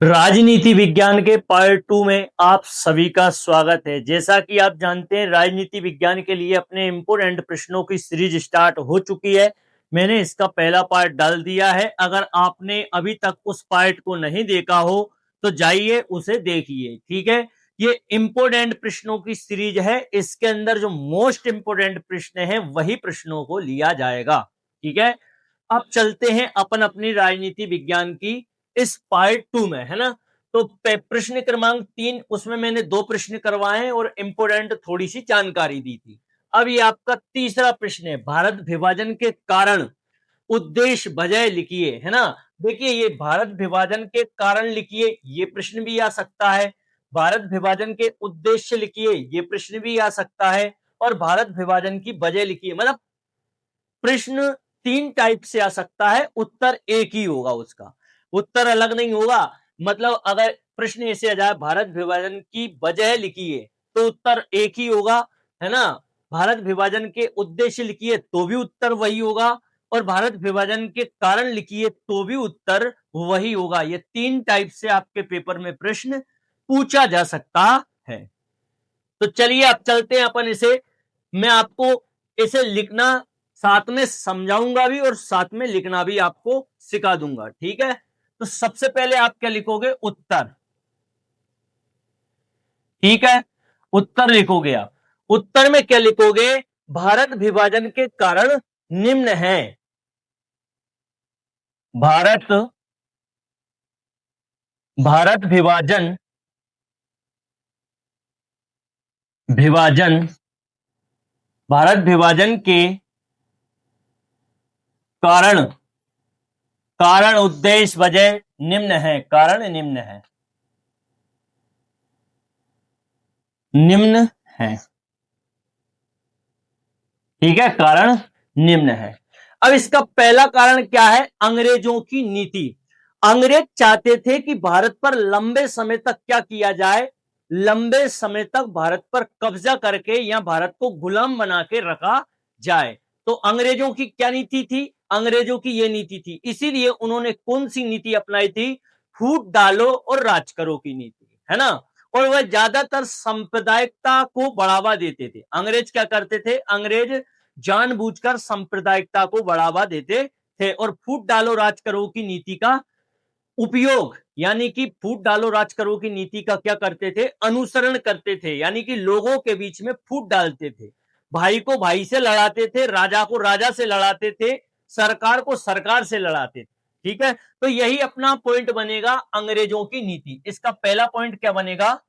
राजनीति विज्ञान के पार्ट 2 में आप सभी का स्वागत है। जैसा कि आप जानते हैं, राजनीति विज्ञान के लिए अपने इंपोर्टेंट प्रश्नों की सीरीज स्टार्ट हो चुकी है। मैंने इसका पहला पार्ट डाल दिया है। अगर आपने अभी तक उस पार्ट को नहीं देखा हो तो जाइए उसे देखिए। ठीक है, ये इंपोर्टेंट प्रश्नों की सीरीज है। इसके अंदर जो मोस्ट इंपोर्टेंट प्रश्न है वही प्रश्नों को लिया जाएगा। ठीक है, अब चलते हैं अपन अपनी राजनीति विज्ञान की इस पार्ट 2 में, है ना। तो प्रश्न क्रमांक 3, उसमें मैंने 2 प्रश्न करवाए हैं और इंपोर्टेंट थोड़ी सी जानकारी दी थी। अब ये आपका तीसरा प्रश्न है, भारत विभाजन के कारण उद्देश्य वजह लिखिए, है ना। देखिए, ये भारत विभाजन के कारण लिखिए, ये प्रश्न भी आ सकता है। भारत विभाजन के उद्देश्य लिखिए, ये प्रश्न भी आ सकता है। और भारत विभाजन की वजह लिखिए। मतलब प्रश्न 3 टाइप से आ सकता है, उत्तर एक ही होगा, उसका उत्तर अलग नहीं होगा। मतलब अगर प्रश्न ऐसे आ जाए भारत विभाजन की वजह लिखिए तो उत्तर एक ही होगा, है ना। भारत विभाजन के उद्देश्य लिखिए तो भी उत्तर वही होगा, और भारत विभाजन के कारण लिखिए तो भी उत्तर वही होगा। ये 3 टाइप से आपके पेपर में प्रश्न पूछा जा सकता है। तो चलिए अब चलते हैं अपन इसे। मैं आपको इसे लिखना साथ में समझाऊंगा भी और साथ में लिखना भी आपको सिखा दूंगा। ठीक है, तो सबसे पहले आप क्या लिखोगे? उत्तर। ठीक है, उत्तर लिखोगे आप। उत्तर में क्या लिखोगे? भारत विभाजन के कारण निम्न है। भारत भारत विभाजन विभाजन भारत विभाजन के कारण कारण उद्देश्य वजह निम्न है। कारण निम्न है, निम्न है। ठीक है, कारण निम्न है। अब इसका पहला कारण क्या है? अंग्रेजों की नीति। अंग्रेज चाहते थे कि भारत पर लंबे समय तक क्या किया जाए? लंबे समय तक भारत पर कब्जा करके या भारत को गुलाम बना के रखा जाए। तो अंग्रेजों की क्या नीति थी? अंग्रेजों की यह नीति थी। इसीलिए उन्होंने कौन सी नीति अपनाई थी? फूट डालो और राज करो की नीति, है ना। और वह ज्यादातर सांप्रदायिकता को बढ़ावा देते थे। अंग्रेज क्या करते थे? अंग्रेज जानबूझकर सांप्रदायिकता को बढ़ावा देते थे और फूट डालो राज करो की नीति का उपयोग, यानी कि फूट डालो राज करो की नीति का क्या करते थे? अनुसरण करते थे। यानी कि लोगों के बीच में फूट डालते थे, भाई को भाई से लड़ाते थे, राजा को राजा से लड़ाते थे, सरकार को सरकार से लड़ाते थे। ठीक है, तो यही अपना पॉइंट बनेगा, अंग्रेजों की नीति। इसका पहला पॉइंट क्या बनेगा?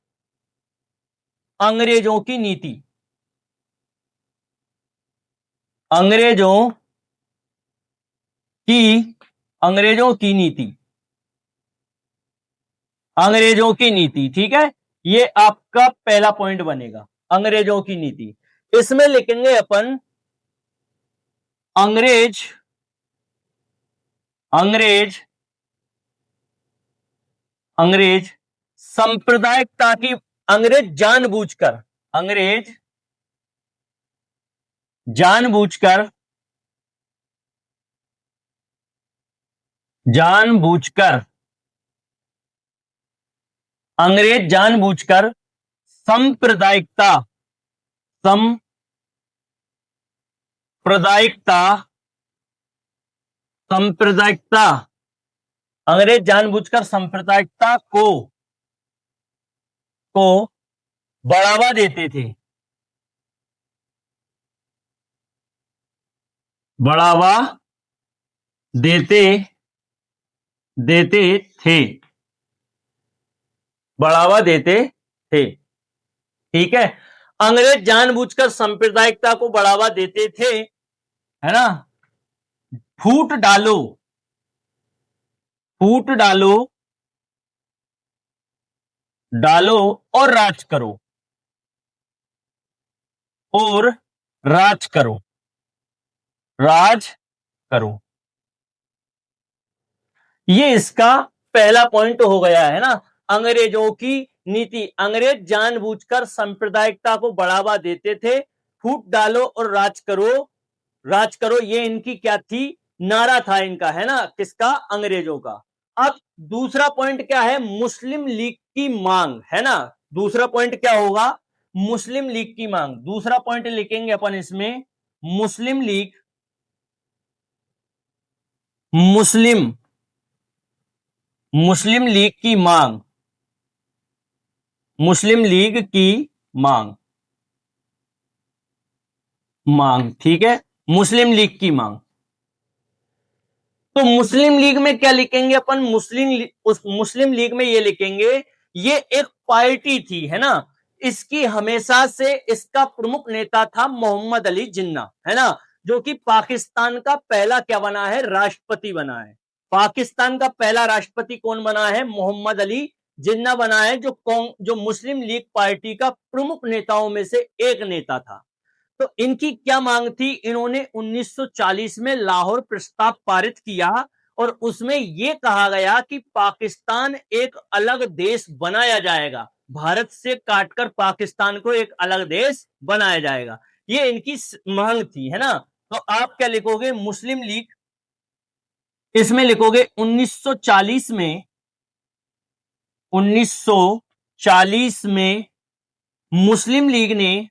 अंग्रेजों की नीति। अंग्रेजों की अंग्रेजों की नीति। अंग्रेजों की नीति, ठीक है, ये आपका पहला पॉइंट बनेगा, अंग्रेजों की नीति। इसमें लिखेंगे अपन अंग्रेज अंग्रेज अंग्रेज सांप्रदायिकता की। अंग्रेज जानबूझकर जानबूझकर अंग्रेज जानबूझकर सांप्रदायिकता सांप्रदायिकता सांप्रदायिकता अंग्रेज जानबूझकर सांप्रदायिकता को बढ़ावा देते थे। बढ़ावा देते देते थे बढ़ावा देते थे। ठीक है, अंग्रेज जानबूझकर सांप्रदायिकता को बढ़ावा देते थे, है ना। फूट डालो फूट डालो डालो और राज करो, और राज करो राज करो। ये इसका पहला पॉइंट हो गया, है ना। अंग्रेजों की नीति। अंग्रेज जानबूझकर सांप्रदायिकता को बढ़ावा देते थे। फूट डालो और राज करो, ये इनकी क्या थी? नारा था इनका, है ना। किसका? अंग्रेजों का। अब दूसरा पॉइंट क्या है, मुस्लिम लीग की मांग है ना। दूसरा पॉइंट क्या होगा, मुस्लिम लीग की मांग। दूसरा पॉइंट लिखेंगे अपन इसमें, मुस्लिम लीग, मुस्लिम मुस्लिम लीग की मांग, मुस्लिम लीग की मांग, मांग, ठीक है, मुस्लिम लीग की मांग। तो मुस्लिम लीग में क्या लिखेंगे अपन, उस मुस्लिम लीग में ये लिखेंगे, ये एक पार्टी थी, है ना। इसकी हमेशा से इसका प्रमुख नेता था मोहम्मद अली जिन्ना, है ना, जो कि पाकिस्तान का पहला क्या बना है, राष्ट्रपति बना है। पाकिस्तान का पहला राष्ट्रपति कौन बना है, मोहम्मद अली जिन्ना बना है, जो मुस्लिम लीग पार्टी का प्रमुख नेताओं में से एक नेता था। तो इनकी क्या मांग थी, इन्होंने 1940 में लाहौर प्रस्ताव पारित किया और उसमें यह कहा गया कि पाकिस्तान एक अलग देश बनाया जाएगा, भारत से काटकर पाकिस्तान को एक अलग देश बनाया जाएगा। ये इनकी मांग थी, है ना। तो आप क्या लिखोगे, मुस्लिम लीग, इसमें लिखोगे 1940 में, 1940 में मुस्लिम लीग ने,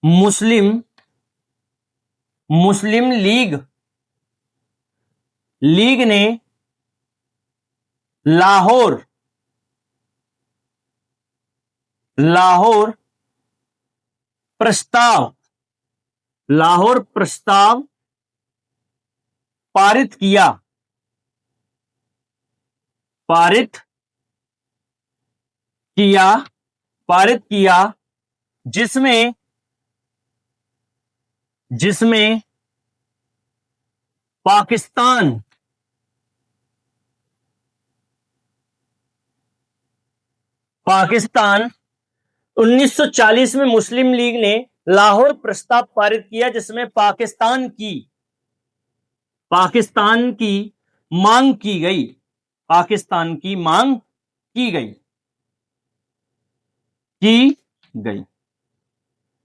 मुस्लिम मुस्लिम लीग ने लाहौर लाहौर प्रस्ताव लाहौर प्रस्ताव पारित किया, पारित किया, जिसमें पाकिस्तान 1940 में मुस्लिम लीग ने लाहौर प्रस्ताव पारित किया, जिसमें पाकिस्तान की मांग की गई, पाकिस्तान की मांग की गई।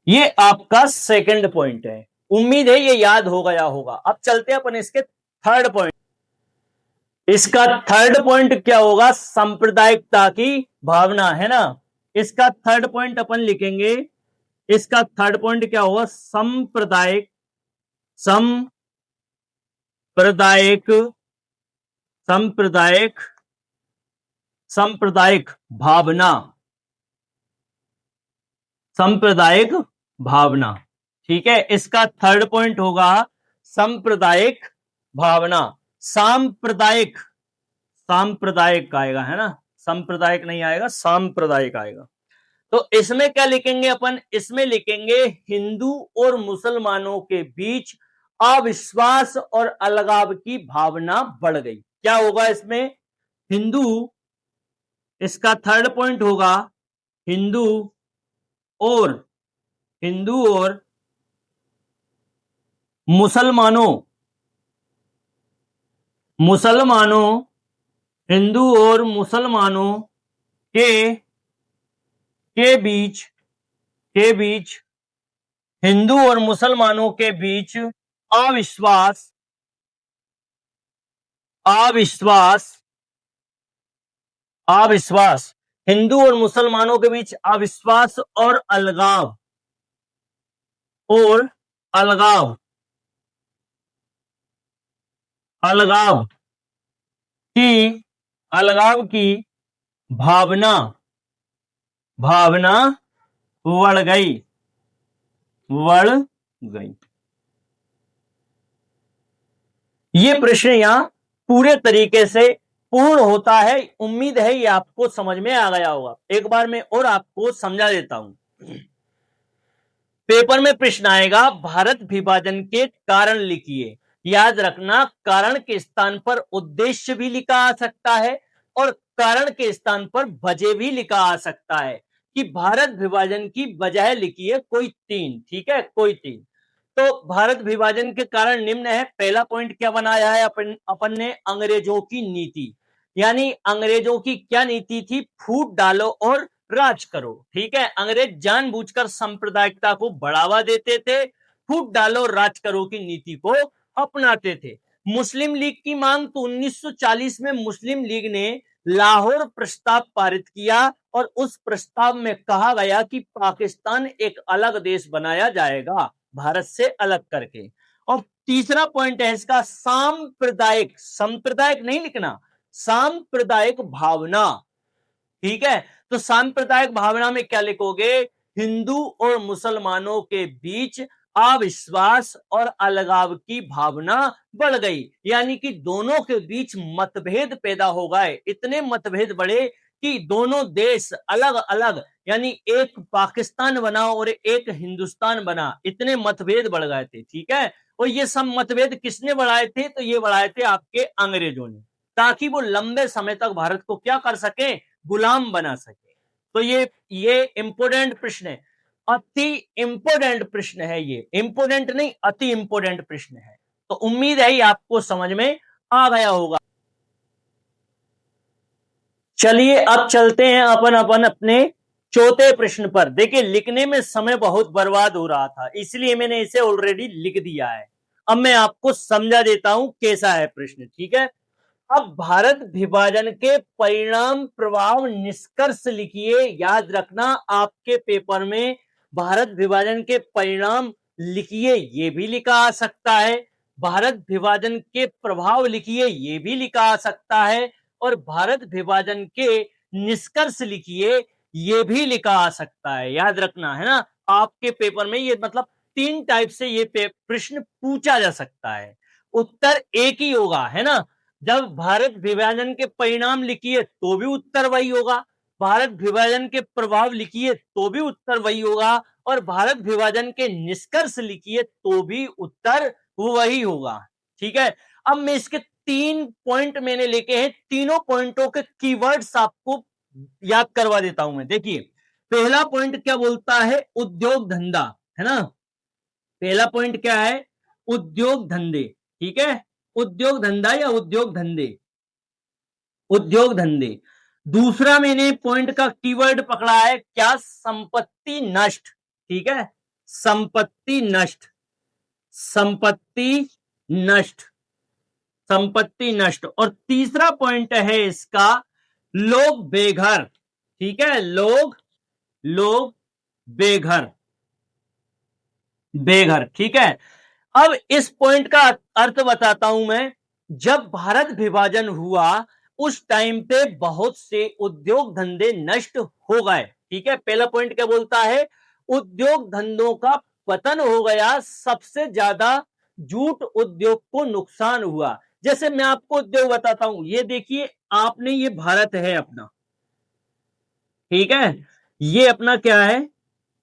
ये आपका सेकंड पॉइंट है, उम्मीद है ये याद हो गया होगा। अब चलते हैं अपन इसके थर्ड पॉइंट। इसका थर्ड पॉइंट क्या होगा, सांप्रदायिकता की भावना, है ना। इसका थर्ड पॉइंट अपन लिखेंगे, इसका थर्ड पॉइंट क्या होगा, सांप्रदायिक भावना, सांप्रदायिक भावना, ठीक है। इसका थर्ड पॉइंट होगा सांप्रदायिक भावना। सांप्रदायिक आएगा, है ना, सांप्रदायिक नहीं आएगा, सांप्रदायिक आएगा। तो इसमें क्या लिखेंगे अपन, इसमें लिखेंगे हिंदू और मुसलमानों के बीच अविश्वास और अलगाव की भावना बढ़ गई। क्या होगा इसमें, हिंदू, इसका थर्ड पॉइंट होगा हिंदू और मुसलमानों हिंदू और मुसलमानों के बीच हिंदू और मुसलमानों के बीच अविश्वास हिंदू और मुसलमानों के बीच अविश्वास और अलगाव की भावना बढ़ गई। ये प्रश्न यहां पूरे तरीके से पूर्ण होता है। उम्मीद है ये आपको समझ में आ गया होगा। एक बार मैं और आपको समझा देता हूं। पेपर में प्रश्न आएगा, भारत विभाजन के कारण लिखिए। याद रखना, कारण के स्थान पर उद्देश्य भी लिखा आ सकता है और कारण के स्थान पर वजह भी लिखा आ सकता है। कि भारत विभाजन की वजह लिखिए कोई 3, ठीक है, कोई 3। तो भारत विभाजन के कारण निम्न है। पहला पॉइंट क्या बनाया है अपन ने, अंग्रेजों की नीति। यानी अंग्रेजों की क्या नीति थी, फूट डालो और राज करो, ठीक है। अंग्रेज जानबूझकर सांप्रदायिकता को बढ़ावा देते थे, फूट डालो राज करो की नीति को अपनाते थे। मुस्लिम लीग की मांग, तो 1940 में मुस्लिम लीग ने लाहौर प्रस्ताव पारित किया और उस प्रस्ताव में कहा गया कि पाकिस्तान एक अलग देश बनाया जाएगा भारत से अलग करके। और तीसरा पॉइंट है इसका सांप्रदायिक, सांप्रदायिक नहीं लिखना, सांप्रदायिक भावना। ठीक है, तो सांप्रदायिक भावना में क्या लिखोगे? हिंदू और मुसलमानों के बीच अविश्वास और अलगाव की भावना बढ़ गई, यानी कि दोनों के बीच मतभेद पैदा हो गए, इतने मतभेद बढ़े कि दोनों देश अलग अलग, यानी एक पाकिस्तान बना और एक हिंदुस्तान बना, इतने मतभेद बढ़ गए थे। ठीक है, और ये सब मतभेद किसने बढ़ाए थे? तो ये बढ़ाए थे आपके अंग्रेजों ने, ताकि वो लंबे समय तक भारत को क्या कर सके? गुलाम बना सके। तो ये इंपोर्टेंट प्रश्न है, अति इंपोर्टेंट प्रश्न है, ये इंपोर्टेंट नहीं अति इंपोर्टेंट प्रश्न है। तो उम्मीद है ये आपको समझ में आ गया होगा। चलिए अब चलते हैं अपन अपने चौथे प्रश्न पर। देखिए लिखने में समय बहुत बर्बाद हो रहा था, इसलिए मैंने इसे ऑलरेडी लिख दिया है। अब मैं आपको समझा देता हूं कैसा है प्रश्न। ठीक है, अब भारत विभाजन के परिणाम प्रभाव निष्कर्ष लिखिए। याद रखना आपके पेपर में भारत विभाजन के परिणाम लिखिए, ये भी लिखा आ सकता है। भारत विभाजन के प्रभाव लिखिए, ये भी लिखा आ सकता है। और भारत विभाजन के निष्कर्ष लिखिए, ये भी लिखा आ सकता है। याद रखना है ना, आपके पेपर में ये मतलब 3 टाइप से ये प्रश्न पूछा जा सकता है। उत्तर एक ही होगा, है ना। जब भारत विभाजन के परिणाम लिखिए तो भी उत्तर वही होगा, भारत विभाजन के प्रभाव लिखिए तो भी उत्तर वही होगा, और भारत विभाजन के निष्कर्ष लिखिए तो भी उत्तर वही होगा। ठीक है, अब मैं इसके 3 पॉइंट मैंने लेके हैं, तीनों पॉइंटों के कीवर्ड्स आपको याद करवा देता हूं मैं। देखिए पहला पॉइंट क्या बोलता है? उद्योग धंधा, है ना। पहला पॉइंट क्या है? उद्योग धंधे। ठीक है, उद्योग धंधा या उद्योग धंधे, उद्योग धंधे। दूसरा मैंने पॉइंट का कीवर्ड पकड़ा है क्या? संपत्ति नष्ट। ठीक है, संपत्ति नष्ट, संपत्ति नष्ट, संपत्ति नष्ट। और तीसरा पॉइंट है इसका लोग बेघर। ठीक है, लोग बेघर, बेघर। ठीक है, अब इस पॉइंट का अर्थ बताता हूं मैं। जब भारत विभाजन हुआ उस टाइम पे बहुत से उद्योग धंधे नष्ट हो गए। ठीक है, पहला पॉइंट क्या बोलता है? उद्योग धंधों का पतन हो गया, सबसे ज्यादा जूट उद्योग को नुकसान हुआ। जैसे मैं आपको उद्योग बताता हूं, ये देखिए आपने, ये भारत है अपना। ठीक है, ये अपना क्या है?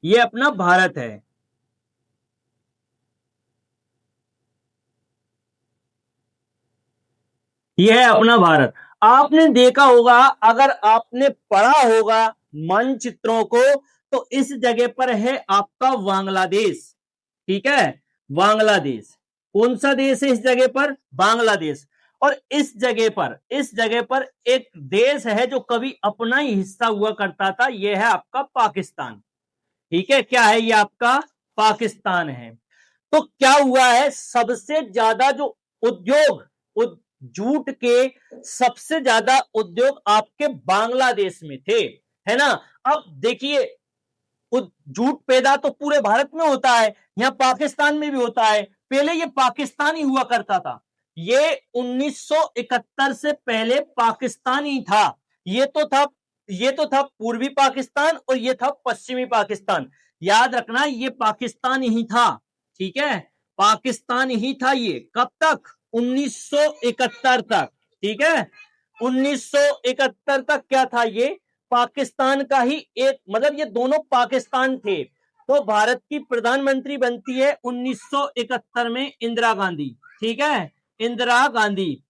ये अपना भारत है। यह है अपना भारत। आपने देखा होगा, अगर आपने पढ़ा होगा मानचित्रों को, तो इस जगह पर है आपका बांग्लादेश। ठीक है, बांग्लादेश। कौन सा देश है इस जगह पर? बांग्लादेश। और इस जगह पर एक देश है जो कभी अपना ही हिस्सा हुआ करता था, यह है आपका पाकिस्तान। ठीक है, क्या है? ये आपका पाकिस्तान है। तो क्या हुआ है? सबसे ज्यादा जो उद्योग जूट के सबसे ज्यादा उद्योग आपके बांग्लादेश में थे, है ना। अब देखिए जूट पैदा तो पूरे भारत में होता है, यहां पाकिस्तान में भी होता है। पहले ये पाकिस्तान ही हुआ करता था, ये 1971 से पहले पाकिस्तान ही था। ये तो था पूर्वी पाकिस्तान और ये था पश्चिमी पाकिस्तान। याद रखना ये पाकिस्तान ही था। ठीक है, पाकिस्तान ही था ये। कब तक? 1971 तक। ठीक है, 1971 तक क्या था? ये पाकिस्तान का ही एक, मतलब ये दोनों पाकिस्तान थे। तो भारत की प्रधानमंत्री बनती है 1971 में इंदिरा गांधी। ठीक है, इंदिरा गांधी,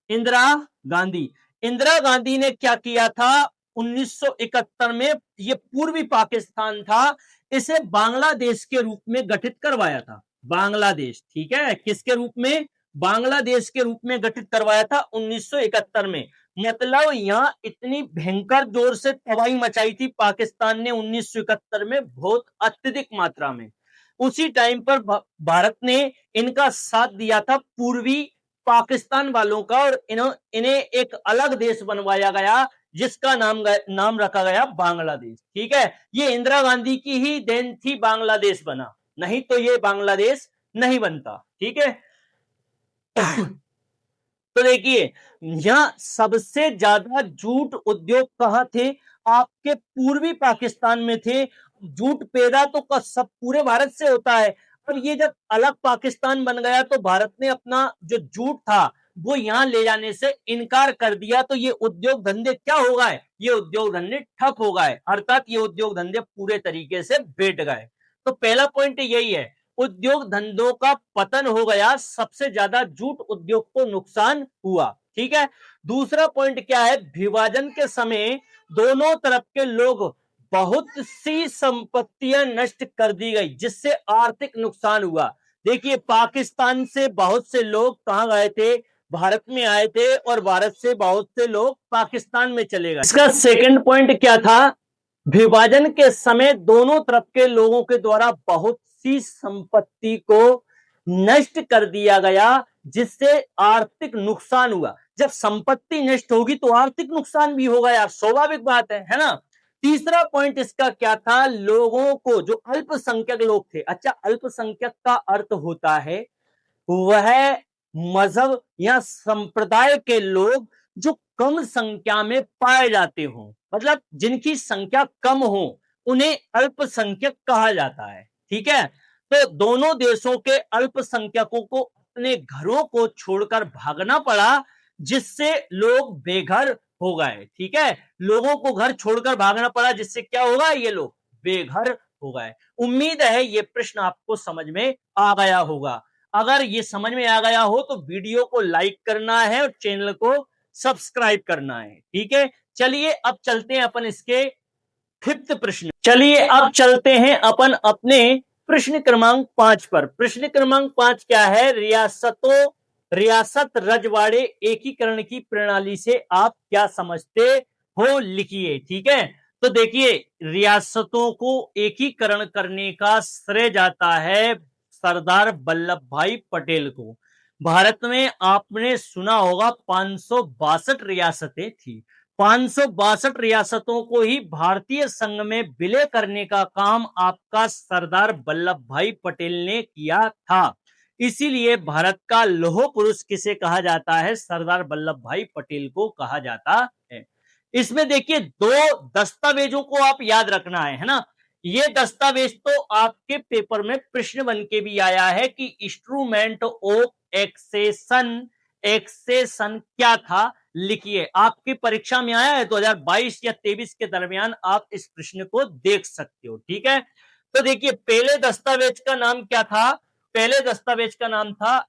इंदिरा गांधी। इंदिरा गांधी ने क्या किया था 1971 में? ये पूर्वी पाकिस्तान था, इसे बांग्लादेश के रूप में गठित करवाया था। बांग्लादेश, ठीक है, किसके रूप में? बांग्लादेश के रूप में गठित करवाया था 1971 में। मतलब यहां इतनी भयंकर जोर से तबाही मचाई थी पाकिस्तान ने 1971 में, बहुत अत्यधिक मात्रा में। उसी टाइम पर भारत ने इनका साथ दिया था पूर्वी पाकिस्तान वालों का, और इन्हें एक अलग देश बनवाया गया जिसका नाम रखा गया बांग्लादेश। ठीक है, ये इंदिरा गांधी की ही देन थी, बांग्लादेश बना, नहीं तो ये बांग्लादेश नहीं बनता। ठीक है, तो देखिए यहां सबसे ज्यादा जूट उद्योग कहां थे? आपके पूर्वी पाकिस्तान में थे। जूट पैदा तो सब पूरे भारत से होता है, और ये जब अलग पाकिस्तान बन गया तो भारत ने अपना जो जूट था वो यहां ले जाने से इनकार कर दिया, तो ये उद्योग धंधे क्या हो गए? ये उद्योग धंधे ठप हो गए, अर्थात ये उद्योग धंधे पूरे तरीके से बैठ गए। तो पहला पॉइंट यही है, उद्योग धंधों का पतन हो गया, सबसे ज्यादा जूट उद्योग को नुकसान हुआ। ठीक है, दूसरा पॉइंट क्या है? विभाजन के समय दोनों तरफ के लोग बहुत सी संपत्तियां नष्ट कर दी गई, जिससे आर्थिक नुकसान हुआ। देखिए पाकिस्तान से बहुत से लोग कहां गए थे? भारत में आए थे, और भारत से बहुत से लोग पाकिस्तान में चले गए। इसका सेकंड पॉइंट क्या था? विभाजन के समय दोनों तरफ के लोगों के द्वारा बहुत सी संपत्ति को नष्ट कर दिया गया, जिससे आर्थिक नुकसान हुआ। जब संपत्ति नष्ट होगी तो आर्थिक नुकसान भी होगा यार, स्वाभाविक बात है ना। तीसरा पॉइंट इसका क्या था? लोगों को, जो अल्पसंख्यक लोग थे, अच्छा अल्पसंख्यक का अर्थ होता है वह मजहब या संप्रदाय के लोग जो कम संख्या में पाए जाते हो, मतलब जिनकी संख्या कम हो, उन्हें अल्पसंख्यक कहा जाता है। ठीक है, तो दोनों देशों के अल्पसंख्यकों को अपने घरों को छोड़कर भागना पड़ा, जिससे लोग बेघर हो गए। ठीक है, लोगों को घर छोड़कर भागना पड़ा, जिससे क्या होगा? ये लोग बेघर हो गए। उम्मीद है ये प्रश्न आपको समझ में आ गया होगा। अगर ये समझ में आ गया हो तो वीडियो को लाइक करना है और चैनल को सब्सक्राइब करना है। ठीक है, चलिए अब चलते हैं अपन इसके फिफ्थ प्रश्न। चलिए अब चलते हैं अपन अपने प्रश्न क्रमांक 5 पर। प्रश्न क्रमांक 5 क्या है? रियासत रजवाड़े एकीकरण की प्रणाली से आप क्या समझते हो, लिखिए। ठीक है, तो देखिए रियासतों को एकीकरण करने का श्रेय जाता है सरदार वल्लभ भाई पटेल को। भारत में आपने सुना होगा 562 रियासतें थी। 562 रियासतों को ही भारतीय संघ में विलय करने का काम आपका सरदार वल्लभ भाई पटेल ने किया था। इसीलिए भारत का लौह पुरुष किसे कहा जाता है? सरदार वल्लभ भाई पटेल को कहा जाता है। इसमें देखिए दो दस्तावेजों को आप याद रखना है ना। ये दस्तावेज तो आपके पेपर में प्रश्न बन के भी आया है कि इंस्ट्रूमेंट ऑफ एक्सेशन क्या था, लिखिए। आपकी परीक्षा में आया है 2022 या 23 के दरमियान, आप इस प्रश्न को देख सकते हो। ठीक है, तो देखिए पहले दस्तावेज का नाम क्या था? पहले दस्तावेज का नाम था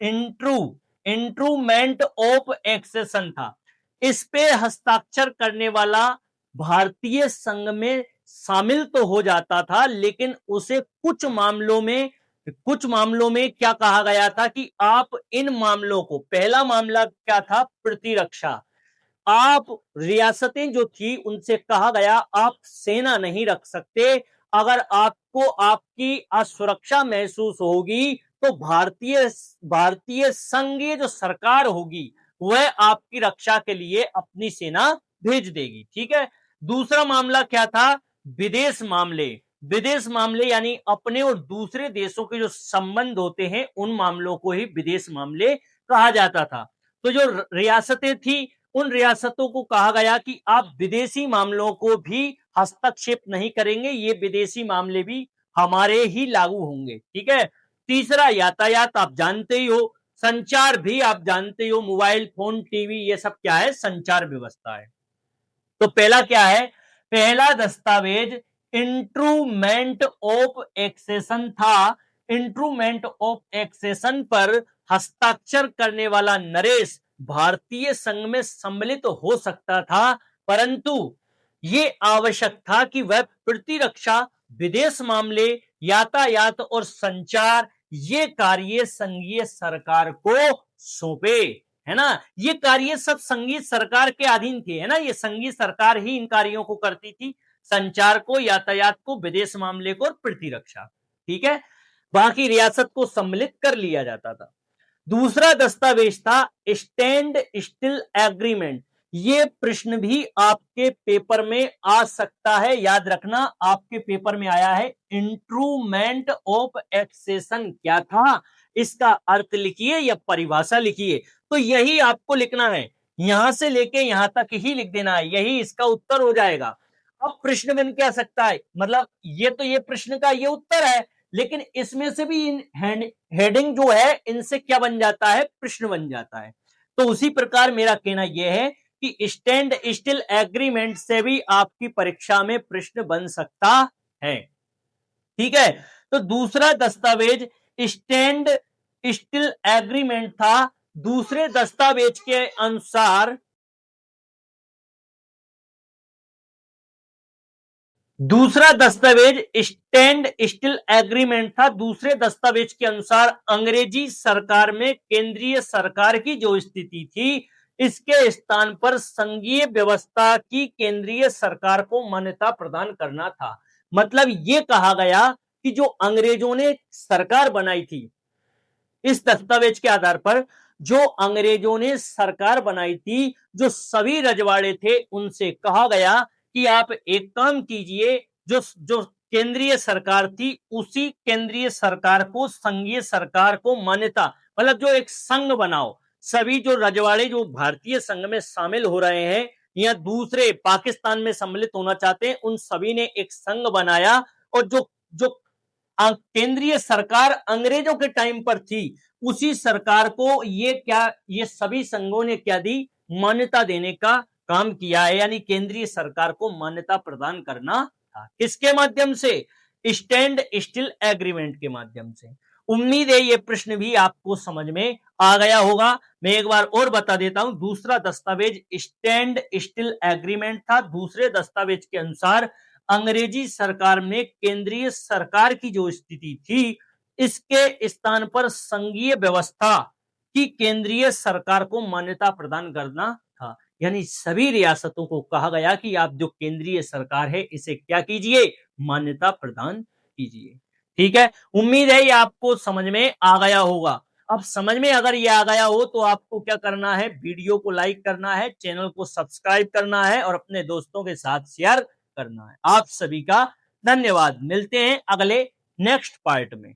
इंस्ट्रूमेंट ऑफ एक्सेशन था। इस पे हस्ताक्षर करने वाला भारतीय संघ में शामिल तो हो जाता था, लेकिन उसे कुछ मामलों में क्या कहा गया था कि आप इन मामलों को, पहला मामला क्या था? प्रतिरक्षा। आप रियासतें जो थी उनसे कहा गया आप सेना नहीं रख सकते, अगर आपको आपकी असुरक्षा महसूस होगी तो भारतीय संघीय जो सरकार होगी वह आपकी रक्षा के लिए अपनी सेना भेज देगी। ठीक है, दूसरा मामला क्या था? विदेश मामले यानी अपने और दूसरे देशों के जो संबंध होते हैं उन मामलों को ही विदेश मामले कहा जाता था। तो जो रियासतें थी उन रियासतों को कहा गया कि आप विदेशी मामलों को भी हस्तक्षेप नहीं करेंगे, ये विदेशी मामले भी हमारे ही लागू होंगे। ठीक है, तीसरा यातायात, आप जानते ही हो। संचार भी आप जानते हो, मोबाइल फोन टीवी ये सब क्या है? संचार व्यवस्था है। तो पहला क्या है? पहला दस्तावेज इंस्ट्रूमेंट ऑफ एक्सेशन था। इंस्ट्रूमेंट ऑफ एक्सेशन पर हस्ताक्षर करने वाला नरेश भारतीय संघ में सम्मिलित हो सकता था, परंतु यह आवश्यक था कि वह प्रतिरक्षा, विदेश मामले, यातायात और संचार ये कार्य संघीय सरकार को सौंपे, है ना। ये कार्य सब संघीय सरकार के अधीन थे, है ना। ये संघीय सरकार ही इन कार्यों को करती थी, संचार को, यातायात को, विदेश मामले को और प्रतिरक्षा। ठीक है, बाकी रियासत को सम्मिलित कर लिया जाता था। दूसरा दस्तावेज था स्टैंड स्टिल एग्रीमेंट। ये प्रश्न भी आपके पेपर में आ सकता है, याद रखना। आपके पेपर में आया है इंस्ट्रूमेंट ऑफ एक्सेशन क्या था, इसका अर्थ लिखिए या परिभाषा लिखिए। तो यही आपको लिखना है, यहां से लेके यहां तक ही लिख देना है, यही इसका उत्तर हो जाएगा। अब प्रश्न बन क्या सकता है, मतलब ये तो ये प्रश्न का ये उत्तर है, लेकिन इसमें से भी हेडिंग जो है इनसे क्या बन जाता है, प्रश्न बन जाता है। तो उसी प्रकार मेरा कहना यह है कि स्टैंड स्टिल एग्रीमेंट से भी आपकी परीक्षा में प्रश्न बन सकता है। ठीक है, तो दूसरा दस्तावेज स्टैंड स्टिल एग्रीमेंट था। दूसरे दस्तावेज के अनुसार दूसरा दस्तावेज स्टैंड स्टिल एग्रीमेंट था। दूसरे दस्तावेज के अनुसार अंग्रेजी सरकार में केंद्रीय सरकार की जो स्थिति थी, इसके स्थान पर संघीय व्यवस्था की केंद्रीय सरकार को मान्यता प्रदान करना था। मतलब यह कहा गया कि जो अंग्रेजों ने सरकार बनाई थी, इस दस्तावेज के आधार पर जो अंग्रेजों ने सरकार बनाई थी, जो सभी रजवाड़े थे, उनसे कहा गया कि आप एक काम कीजिए, जो जो केंद्रीय सरकार थी, उसी केंद्रीय सरकार को, संघीय सरकार को मान्यता, मतलब जो एक संघ बनाओ। सभी जो रजवाड़े जो भारतीय संघ में शामिल हो रहे हैं या दूसरे पाकिस्तान में सम्मिलित होना चाहते हैं, उन सभी ने एक संघ बनाया। और जो जो केंद्रीय सरकार अंग्रेजों के टाइम पर थी, उसी सरकार को ये सभी संघों ने क्या दी, मान्यता देने का काम किया है। यानी केंद्रीय सरकार को मान्यता प्रदान करना था। किसके माध्यम से, स्टैंड स्टिल एग्रीमेंट के माध्यम से। उम्मीद है ये प्रश्न भी आपको समझ में आ गया होगा। मैं एक बार और बता देता हूं, दूसरा दस्तावेज स्टैंड स्टिल एग्रीमेंट था। दूसरे दस्तावेज के अनुसार अंग्रेजी सरकार में केंद्रीय सरकार की जो स्थिति थी, इसके स्थान पर संघीय व्यवस्था की केंद्रीय सरकार को मान्यता प्रदान करना था। यानी सभी रियासतों को कहा गया कि आप जो केंद्रीय सरकार है, इसे क्या कीजिए, मान्यता प्रदान कीजिए। ठीक है, उम्मीद है ये आपको समझ में आ गया होगा। अब समझ में अगर ये आ गया हो तो आपको क्या करना है, वीडियो को लाइक करना है, चैनल को सब्सक्राइब करना है और अपने दोस्तों के साथ शेयर करना है। आप सभी का धन्यवाद। मिलते हैं अगले नेक्स्ट पार्ट में।